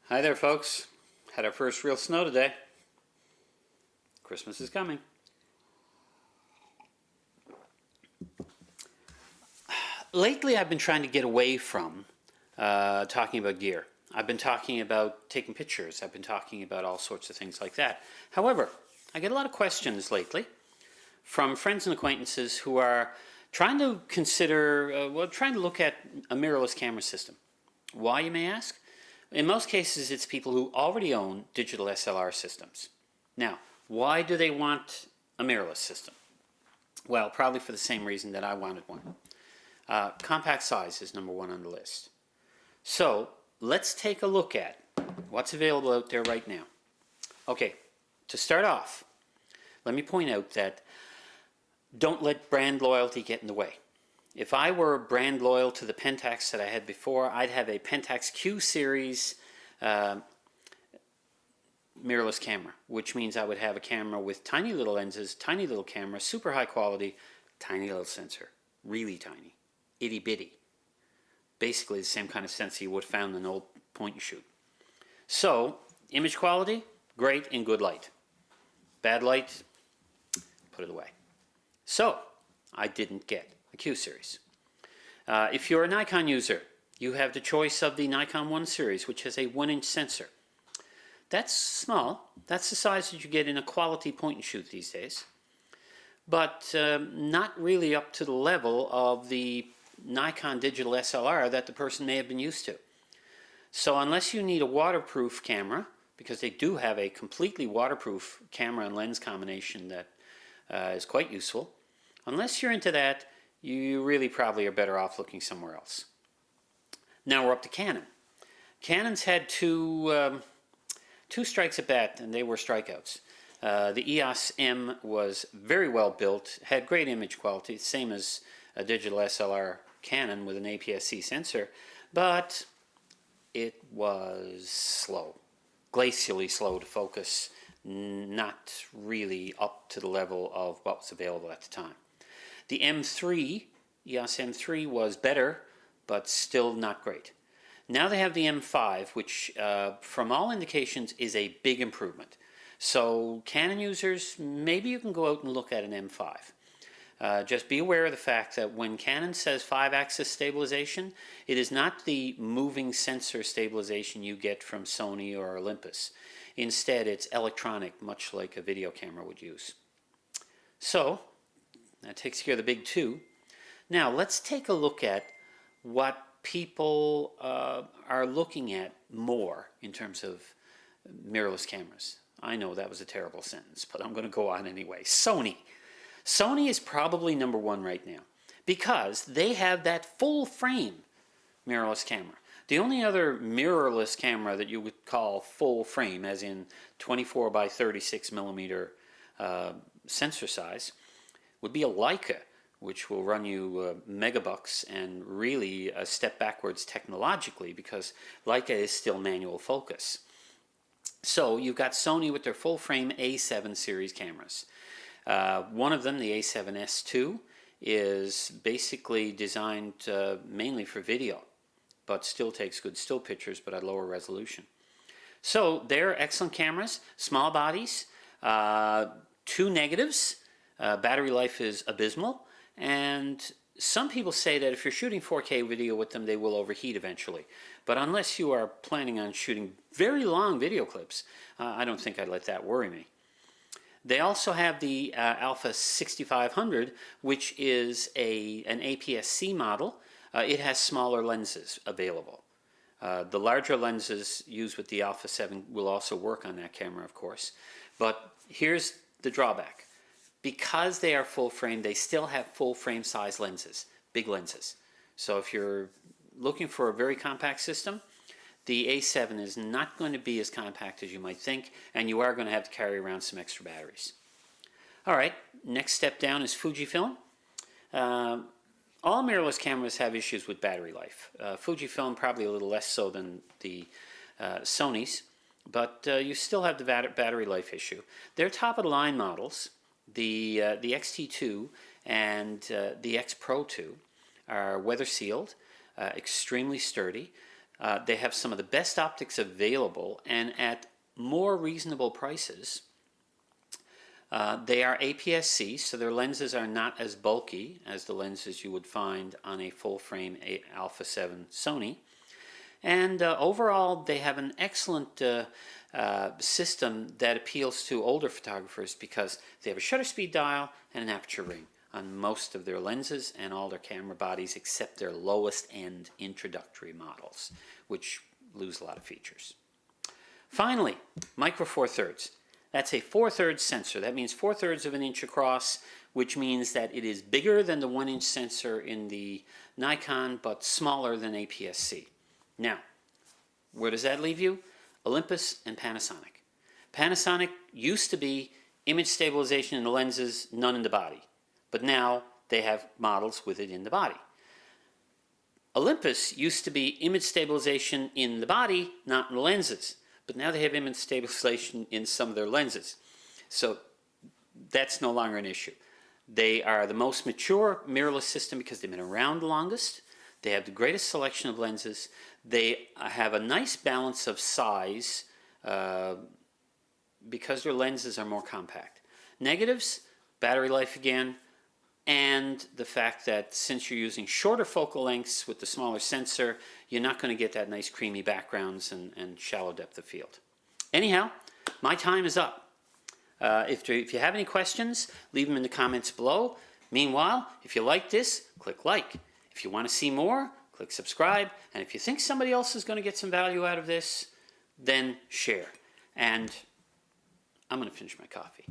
Hi there, folks. Had our first real snow today. Christmas is coming. Lately, I've been trying to get away from talking about gear. I've been talking about taking pictures. I've been talking about all sorts of things like that. However, I get a lot of questions lately from friends and acquaintances who are trying to consider, trying to look at a mirrorless camera system. Why, you may ask? In most cases, it's people who already own digital SLR systems. Now, why do they want a mirrorless system? Well, probably for the same reason that I wanted one. Compact size is number one on the list. So, let's take a look at what's available out there right now. Okay, to start off, let me point out that don't let brand loyalty get in the way. If I were brand loyal to the Pentax that I had before, I'd have a Pentax Q series mirrorless camera, which means I would have a camera with tiny little lenses, tiny little camera, super high quality, tiny little sensor, really tiny, itty bitty. Basically the same kind of sensor you would have found in an old point and shoot. So, image quality, great in good light. Bad light, put it away. So, I didn't get a Q series. If you're a Nikon user, you have the choice of the Nikon 1 series, which has a 1-inch sensor. That's small. That's the size that you get in a quality point and shoot these days. But not really up to the level of the Nikon digital SLR that the person may have been used to. So unless you need a waterproof camera, because they do have a completely waterproof camera and lens combination that is quite useful, unless you're into that, you really probably are better off looking somewhere else. Now we're up to Canon. Canon's had two strikes at bat, and they were strikeouts. The EOS M was very well built, had great image quality, same as a digital SLR Canon with an APS-C sensor, but it was slow, glacially slow to focus, not really up to the level of what was available at the time. The M3, EOS M3 was better, but still not great. Now they have the M5, which from all indications is a big improvement. So Canon users, maybe you can go out and look at an M5. Just be aware of the fact that when Canon says 5-axis stabilization, it is not the moving sensor stabilization you get from Sony or Olympus. Instead, it's electronic, much like a video camera would use. So, that takes care of the big two. Now, let's take a look at what people are looking at more in terms of mirrorless cameras. I know that was a terrible sentence, but I'm going to go on anyway. Sony. Sony is probably number one right now because they have that full frame mirrorless camera. The only other mirrorless camera that you would call full frame, as in 24 by 36 millimeter sensor size, would be a Leica, which will run you megabucks and really a step backwards technologically because Leica is still manual focus. So you've got Sony with their full frame A7 series cameras. One of them, the A7S II, is basically designed mainly for video, but still takes good still pictures, but at lower resolution. So they're excellent cameras, small bodies, 2 negatives, battery life is abysmal, and some people say that if you're shooting 4K video with them, they will overheat eventually. But unless you are planning on shooting very long video clips, I don't think I'd let that worry me. They also have the Alpha 6500, which is an APS-C model. It has smaller lenses available. The larger lenses used with the Alpha 7 will also work on that camera, of course. But here's the drawback. Because they are full frame, they still have full frame size lenses, big lenses. So if you're looking for a very compact system, the A7 is not going to be as compact as you might think, and you are going to have to carry around some extra batteries. All right, next step down is Fujifilm. All mirrorless cameras have issues with battery life. Fujifilm probably a little less so than the Sonys, but you still have the battery life issue. They're top of the line models. The XT2 and the X Pro 2 are weather sealed, extremely sturdy. They have some of the best optics available and at more reasonable prices. They are APS-C, so their lenses are not as bulky as the lenses you would find on a full-frame Alpha 7 Sony. And overall, they have an excellent system that appeals to older photographers because they have a shutter speed dial and an aperture ring on most of their lenses and all their camera bodies except their lowest end introductory models, which lose a lot of features. Finally, micro four thirds. That's a 4/3 sensor. That means 4/3 of an inch across, which means that it is bigger than the 1-inch sensor in the Nikon, but smaller than APS-C. Now, where does that leave you? Olympus and Panasonic. Panasonic used to be image stabilization in the lenses, none in the body. But now they have models with it in the body. Olympus used to be image stabilization in the body, not in the lenses. But now they have image stabilization in some of their lenses. So that's no longer an issue. They are the most mature mirrorless system because they've been around the longest. They have the greatest selection of lenses. They have a nice balance of size because their lenses are more compact. Negatives, battery life again, and the fact that since you're using shorter focal lengths with the smaller sensor, you're not going to get that nice creamy backgrounds and shallow depth of field. Anyhow, my time is up. If you have any questions, leave them in the comments below. Meanwhile, if you like this, click like. If you want to see more, click subscribe. And if you think somebody else is going to get some value out of this, then share. And I'm going to finish my coffee.